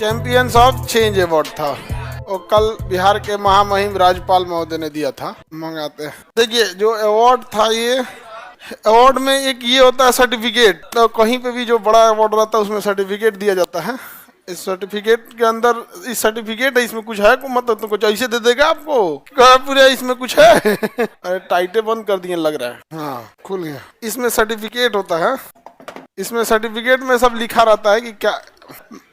Champions of change award था, वो कल बिहार के महामहिम राज्यपाल महोदय ने दिया था। मंगाते हैं, देखिए जो अवार्ड था, ये अवार्ड में एक ये होता है सर्टिफिकेट, तो कहीं पे भी जो बड़ा अवार्ड रहता है उसमें सर्टिफिकेट दिया जाता है। इस सर्टिफिकेट के अंदर, इस सर्टिफिकेट है, इसमें कुछ है को मतलब तो कुछ ऐसे दे देगा आपको, पूरा इसमें कुछ है। अरे टाइटे बंद कर दिए लग रहा है, हाँ खुल गया। इसमें सर्टिफिकेट होता है, इसमें सर्टिफिकेट में सब लिखा रहता है कि क्या,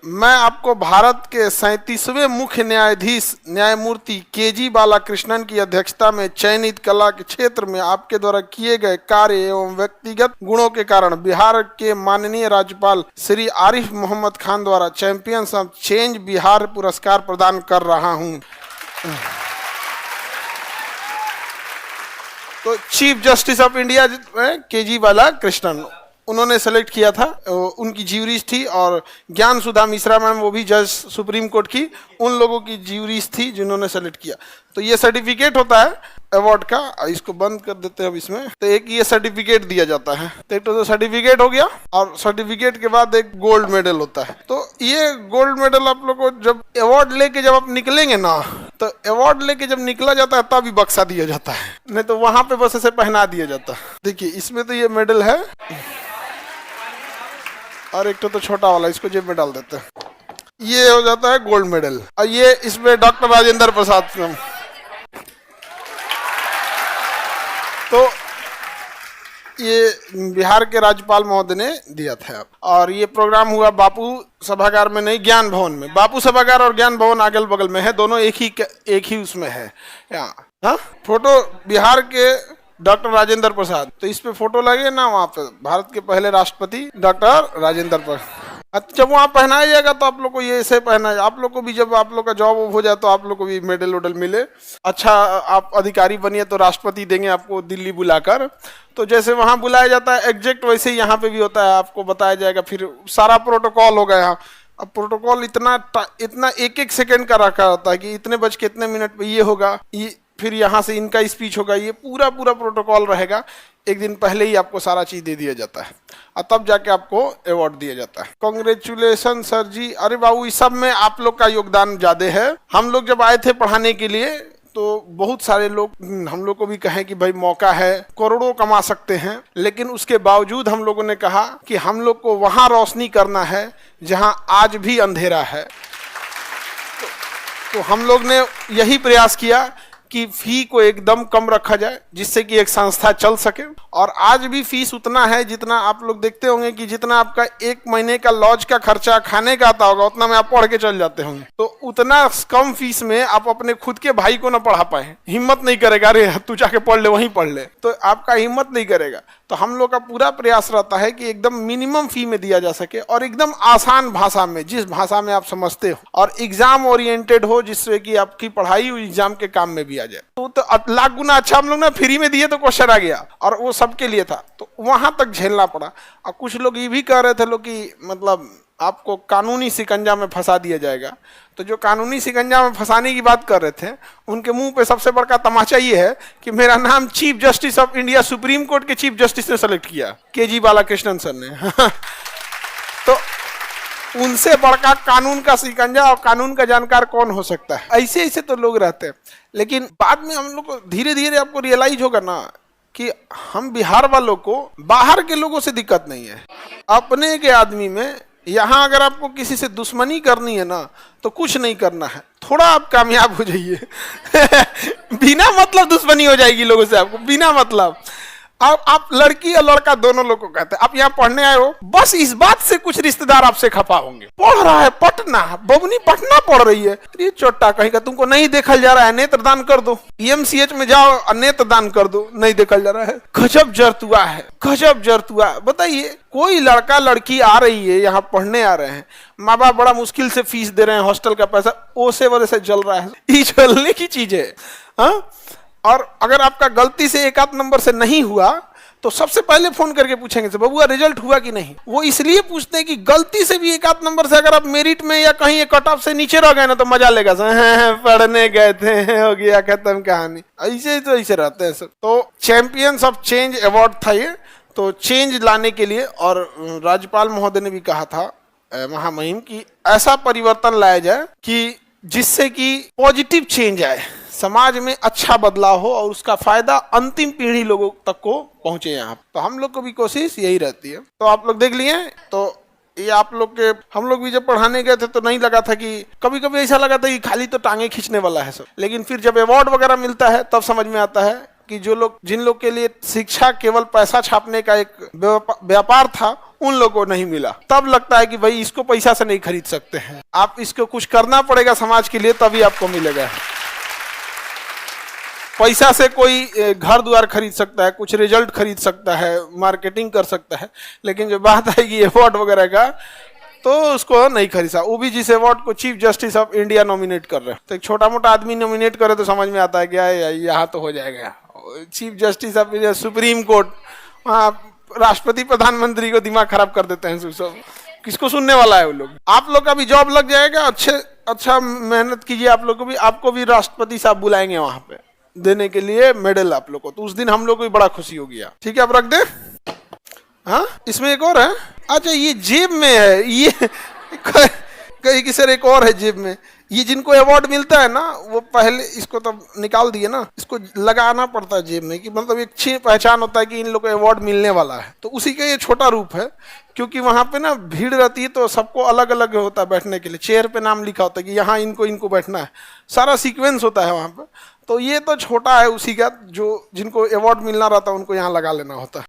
मैं आपको भारत के 37वें मुख्य न्यायाधीश न्यायमूर्ति केजी बालाकृष्णन की अध्यक्षता में चयनित कला के क्षेत्र में आपके द्वारा किए गए कार्य एवं व्यक्तिगत गुणों के कारण बिहार के माननीय राज्यपाल श्री आरिफ मोहम्मद खान द्वारा चैंपियंस ऑफ चेंज बिहार पुरस्कार प्रदान कर रहा हूं। तो chief justice of India KG Balakrishnan, उन्होंने सेलेक्ट किया था, उनकी ज्यूरीज थी, और ज्ञान सुधा मिश्रा मैम वो भी जज सुप्रीम कोर्ट की, उन लोगों की ज्यूरीज थी जिन्होंने सेलेक्ट किया। तो ये सर्टिफिकेट होता है अवार्ड का, इसको बंद कर देते हैं अब इसमें। तो एक ये सर्टिफिकेट दिया जाता है, तो एक तो सर्टिफिकेट हो गया, और सर्टिफिकेट के बाद एक गोल्ड मेडल होता है। तो ये गोल्ड मेडल आप लोग को जब अवार्ड लेके जब आप निकलेंगे ना, तो अवार्ड लेके जब निकला जाता है तभी बक्सा दिया जाता है, नहीं तो वहां पे बस ऐसे पहना दिया जाता है। देखिए इसमें तो ये मेडल है, और एक तो छोटा वाला, इसको जेब में डाल देते हैं, ये हो जाता है गोल्ड मेडल। और ये इसमें डॉक्टर राजेंद्र प्रसाद, तो ये बिहार के राज्यपाल महोदय ने दिया था। और ये प्रोग्राम हुआ बापू सभागार में नहीं, ज्ञान भवन में। बापू सभागार और ज्ञान भवन अगल बगल में है, दोनों एक ही उसमें है। हाँ, फोटो बिहार के डॉक्टर राजेंद्र प्रसाद, तो इस पे फोटो लगे ना, वहाँ पे भारत के पहले राष्ट्रपति डॉक्टर राजेंद्र प्रसाद। जब वहाँ पहनाया जाएगा तो आप लोग को ये ऐसे पहना, आप लोग को भी जब आप लोग का जॉब हो जाए तो आप लोग को भी मेडल वेडल मिले, अच्छा आप अधिकारी बनिए तो राष्ट्रपति देंगे आपको दिल्ली बुलाकर। तो जैसे वहाँ बुलाया जाता है एग्जैक्ट वैसे ही यहाँ पे भी होता है, आपको बताया जाएगा, फिर सारा प्रोटोकॉल होगा यहाँ। अब प्रोटोकॉल इतना एक सेकेंड का रखा होता है कि इतने बज के इतने मिनट पे ये होगा, ये फिर यहाँ से इनका स्पीच होगा, ये पूरा प्रोटोकॉल रहेगा। एक दिन पहले ही आपको सारा चीज दे दिया जाता है, और तब जाके आपको अवार्ड दिया जाता है। कांग्रेचुलेशन सर जी। अरे बाबू, इस सब में आप लोग का योगदान ज्यादा है। हम लोग जब आए थे पढ़ाने के लिए तो बहुत सारे लोग हम लोग को भी कहे कि भाई मौका है, करोड़ों कमा सकते हैं, लेकिन उसके बावजूद हम लोगों ने कहा कि हम लोग को वहां रोशनी करना है जहां आज भी अंधेरा है। तो हम लोग ने यही प्रयास किया कि फी को एकदम कम रखा जाए, जिससे कि एक संस्था चल सके। और आज भी फीस उतना है जितना आप लोग देखते होंगे कि जितना आपका एक महीने का लॉज का खर्चा खाने का आता होगा, उतना में आप पढ़ के चल जाते होंगे। तो उतना कम फीस में आप अपने खुद के भाई को ना पढ़ा पाए, हिम्मत नहीं करेगा, अरे तू जाके पढ़ ले, वहीं पढ़ ले, तो आपका हिम्मत नहीं करेगा। तो हम लोग का पूरा प्रयास रहता है कि एकदम मिनिमम फी में दिया जा सके, और एकदम आसान भाषा में, जिस भाषा में आप समझते हो, और एग्जाम ओरिएंटेड हो, जिससे कि आपकी पढ़ाई एग्जाम के काम में भी आ जाए। तो लाख गुना अच्छा हम लोग ना फ्री में दिए तो क्वेश्चन आ गया, और वो सबके लिए था, तो वहां तक झेलना पड़ा। और कुछ लोग ये भी कह रहे थे लोग कि मतलब आपको कानूनी शिकंजा में फंसा दिया जाएगा। तो जो कानूनी शिकंजा में फंसाने की बात कर रहे थे, उनके मुंह पे सबसे बड़का तमाचा ये है कि मेरा नाम chief justice of India supreme court के चीफ जस्टिस ने सेलेक्ट किया, केजी बालाकृष्णन सर ने। तो उनसे बड़का कानून का शिकंजा और कानून का जानकार कौन हो सकता है। ऐसे ऐसे तो लोग रहते हैं, लेकिन बाद में हम लोग को धीरे धीरे आपको रियलाइज होगा ना कि हम बिहार वालों को बाहर के लोगों से दिक्कत नहीं है, अपने के आदमी में। यहाँ अगर आपको किसी से दुश्मनी करनी है ना, तो कुछ नहीं करना है, थोड़ा आप कामयाब हो जाइए। बिना मतलब दुश्मनी हो जाएगी लोगों से आपको, बिना मतलब। अब आप लड़की और लड़का दोनों लोग को कहते हैं आप यहाँ पढ़ने आए हो, बस इस बात से कुछ रिश्तेदार आपसे खफा होंगे। पढ़ रहा है पटना, बबनी पटना पढ़ रही है, ये चोट्टा कहीं का, तुमको नहीं देखल जा रहा है, नेत्रदान कर दो, PMCH में जाओ और नेत्रदान कर दो, नहीं देखल जा रहा है। गजब जरतुआ है, गजब जरतुआ। बताइए, कोई लड़का लड़की आ रही है, यहाँ पढ़ने आ रहे हैं, माँ बाप बड़ा मुश्किल से फीस दे रहे हैं, हॉस्टल का पैसा ओसे वजह से जल रहा है, ये जलने की चीज है। हाँ, और अगर आपका गलती से एक आध नंबर से नहीं हुआ तो सबसे पहले फोन करके पूछेंगे से बबुआ रिजल्ट हुआ कि नहीं। वो इसलिए पूछते हैं कि गलती से भी एक आध नंबर से अगर आप मेरिट में या कहीं कट ऑफ से नीचे रह गए ना, तो मजा लेगा, पढ़ने गए थे, हो गया खत्म कहानी। ऐसे तो ऐसे रहते हैं सब। तो चैंपियंस ऑफ चेंज अवार्ड था ये, तो चेंज लाने के लिए। और राज्यपाल महोदय ने भी कहा था महामहिम की ऐसा परिवर्तन लाया जाए कि जिससे कि पॉजिटिव चेंज आए, समाज में अच्छा बदलाव हो और उसका फायदा अंतिम पीढ़ी लोगों तक को पहुंचे। यहाँ तो हम लोग को भी कोशिश यही रहती है। तो आप लोग देख लिए, तो ये आप लोग के, हम लोग भी जब पढ़ाने गए थे तो नहीं लगा था कि, कभी कभी ऐसा लगा था कि खाली तो टांगे खींचने वाला है सब, लेकिन फिर जब अवार्ड वगैरह मिलता है तब समझ में आता है कि जो लोग, जिन लोग के लिए शिक्षा केवल पैसा छापने का एक व्यापार था, उन लोगों को नहीं मिला। तब लगता है कि भाई इसको पैसा से नहीं खरीद सकते हैं, आप इसको कुछ करना पड़ेगा समाज के लिए, तभी आपको मिलेगा। पैसा से कोई घर द्वार खरीद सकता है, कुछ रिजल्ट खरीद सकता है, मार्केटिंग कर सकता है, लेकिन जब बात आएगी अवार्ड वगैरह का तो उसको नहीं खरीद सकता। वो भी जिस अवार्ड को chief justice of India nominate कर रहे हैं, तो एक छोटा मोटा आदमी नॉमिनेट करे तो समझ में आता है क्या यहाँ तो हो जाएगा। Chief justice of India, supreme court, वहाँ राष्ट्रपति प्रधानमंत्री को दिमाग खराब कर देते हैं सब, किसको सुनने वाला है वो लोग। आप लोग का भी जॉब लग जाएगा, अच्छा मेहनत कीजिए, आप लोग को भी, आपको भी राष्ट्रपति साहब बुलाएंगे वहां पे देने के लिए मेडल आप लोग को, तो उस दिन हम लोग को भी बड़ा खुशी होगी। ठीक है, आप रख दे। हाँ, इसमें एक और है। अच्छा, ये जेब में है, ये कहीं की सर एक और है जेब में। ये जिनको अवार्ड मिलता है ना, वो पहले इसको तो निकाल दिए ना, इसको लगाना पड़ता है जेब में, कि मतलब एक अच्छी पहचान होता है कि इन लोग को अवार्ड मिलने वाला है। तो उसी का ये छोटा रूप है, क्योंकि वहां पे ना भीड़ रहती है तो सबको अलग अलग होता है बैठने के लिए, चेयर पे नाम लिखा होता है कि यहाँ इनको बैठना है, सारा सीक्वेंस होता है वहां पे। तो ये तो छोटा है उसी का, जो जिनको अवार्ड मिलना रहता है उनको यहाँ लगा लेना होता है।